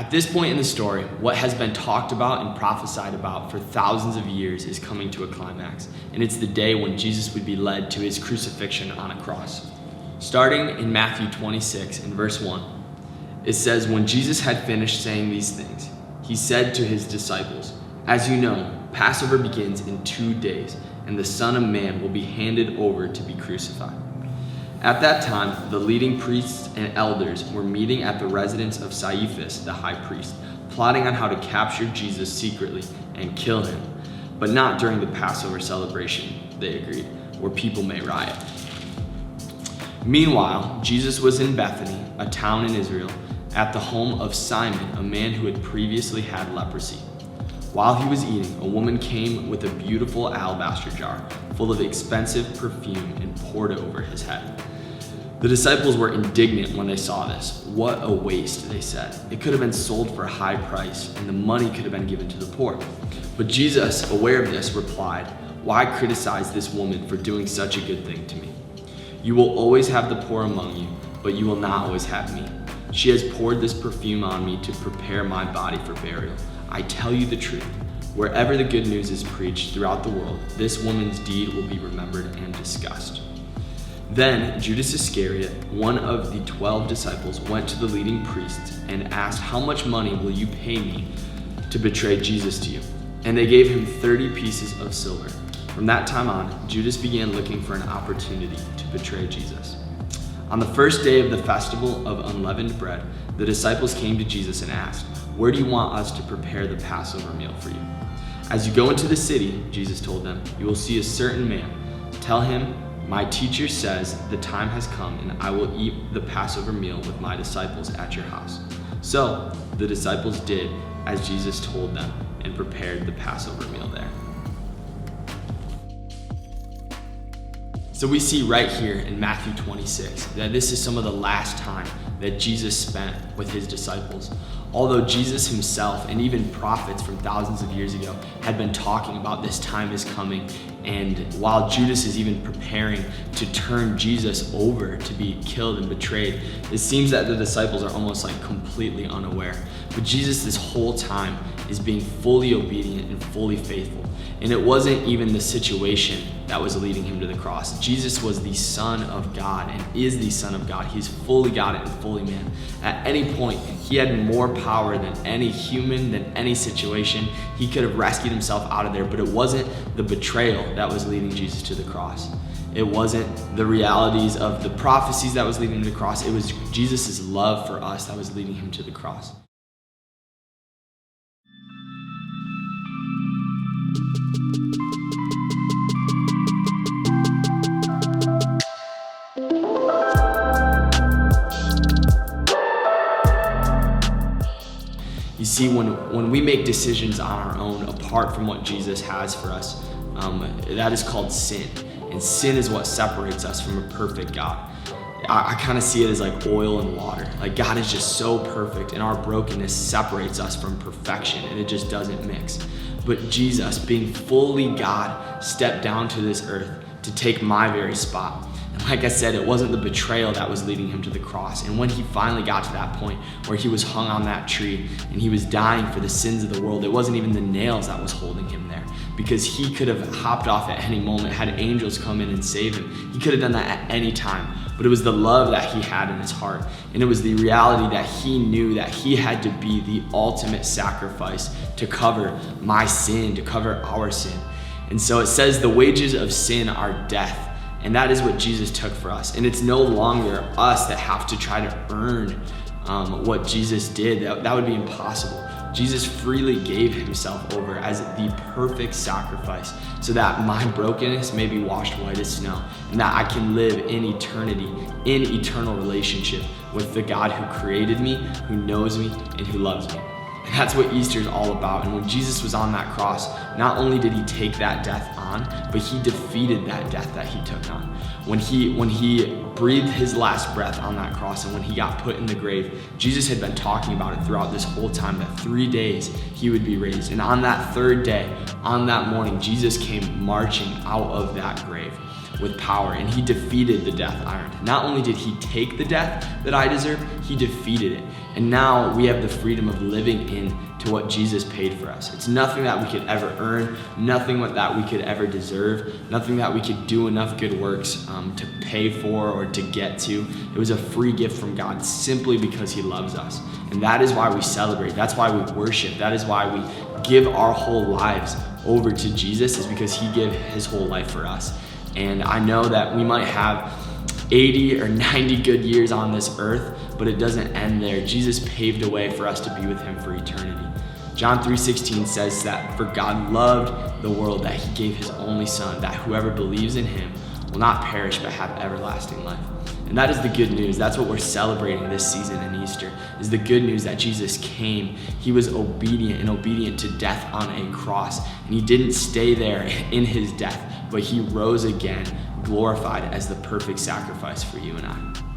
At this point in the story, what has been talked about and prophesied about for thousands of years is coming to a climax, and it's the day when Jesus would be led to his crucifixion on a cross. Starting in Matthew 26 in verse 1, it says, "When Jesus had finished saying these things, he said to his disciples, 'As you know, Passover begins in 2 days, and the Son of Man will be handed over to be crucified.' At that time, the leading priests and elders were meeting at the residence of Caiaphas, the high priest, plotting on how to capture Jesus secretly and kill him, but not during the Passover celebration, they agreed, where people may riot. Meanwhile, Jesus was in Bethany, a town in Israel, at the home of Simon, a man who had previously had leprosy. While he was eating, a woman came with a beautiful alabaster jar full of expensive perfume and poured it over his head. The disciples were indignant when they saw this. 'What a waste,' they said. 'It could have been sold for a high price, and the money could have been given to the poor.' But Jesus, aware of this, replied, 'Why criticize this woman for doing such a good thing to me? You will always have the poor among you, but you will not always have me. She has poured this perfume on me to prepare my body for burial. I tell you the truth, wherever the good news is preached throughout the world, this woman's deed will be remembered and discussed.' Then Judas Iscariot, one of the 12 disciples, went to the leading priests and asked, 'How much money will you pay me to betray Jesus to you?' And they gave him 30 pieces of silver. From that time on, Judas began looking for an opportunity to betray Jesus. On the first day of the festival of unleavened bread, the disciples came to Jesus and asked, 'Where do you want us to prepare the Passover meal for you?' 'As you go into the city,' Jesus told them, 'you will see a certain man. Tell him, my teacher says the time has come and I will eat the Passover meal with my disciples at your house.' So the disciples did as Jesus told them and prepared the Passover meal there." So we see right here in Matthew 26 that this is some of the last time that Jesus spent with his disciples. Although Jesus himself and even prophets from thousands of years ago had been talking about this time is coming, and while Judas is even preparing to turn Jesus over to be killed and betrayed, it seems that the disciples are almost like completely unaware. But Jesus this whole time is being fully obedient and fully faithful. And it wasn't even the situation that was leading him to the cross. Jesus was the Son of God and is the Son of God. He's fully God and fully man. At any point, he had more power than any human, than any situation. He could have rescued himself out of there, but it wasn't the betrayal that was leading Jesus to the cross. It wasn't the realities of the prophecies that was leading him to the cross. It was Jesus' love for us that was leading him to the cross. You see, when we make decisions on our own apart from what Jesus has for us, that is called sin. And sin is what separates us from a perfect God. I kind of see it as like oil and water. Like God is just so perfect and our brokenness separates us from perfection and it just doesn't mix. But Jesus, being fully God, stepped down to this earth to take my very spot. And like I said, it wasn't the betrayal that was leading him to the cross. And when he finally got to that point where he was hung on that tree and he was dying for the sins of the world, it wasn't even the nails that was holding him there, because he could have hopped off at any moment, had angels come in and save him. He could have done that at any time. But it was the love that he had in his heart. And it was the reality that he knew that he had to be the ultimate sacrifice to cover my sin, to cover our sin. And so it says the wages of sin are death. And that is what Jesus took for us. And it's no longer us that have to try to earn what Jesus did. That would be impossible. Jesus freely gave himself over as the perfect sacrifice so that my brokenness may be washed white as snow and that I can live in eternity, in eternal relationship with the God who created me, who knows me, and who loves me. And that's what Easter is all about. And when Jesus was on that cross, not only did he take that death on, but he defeated that death that he took on. When he breathed his last breath on that cross and when he got put in the grave, Jesus had been talking about it throughout this whole time, that 3 days he would be raised. And on that third day, on that morning, Jesus came marching out of that grave with power, and he defeated the death iron. Not only did he take the death that I deserve, he defeated it. And now we have the freedom of living into what Jesus paid for us. It's nothing that we could ever earn, nothing that we could ever deserve, nothing that we could do enough good works to pay for or to get to. It was a free gift from God simply because he loves us. And that is why we celebrate. That's why we worship. That is why we give our whole lives over to Jesus, is because he gave his whole life for us. And I know that we might have 80 or 90 good years on this earth, but it doesn't end there. Jesus paved a way for us to be with him for eternity. John 3:16 says that for God loved the world that he gave his only son, that whoever believes in him will not perish but have everlasting life. And that is the good news. That's what we're celebrating this season in Easter, is the good news that Jesus came. He was obedient to death on a cross. And he didn't stay there in his death, but he rose again, glorified as the perfect sacrifice for you and I.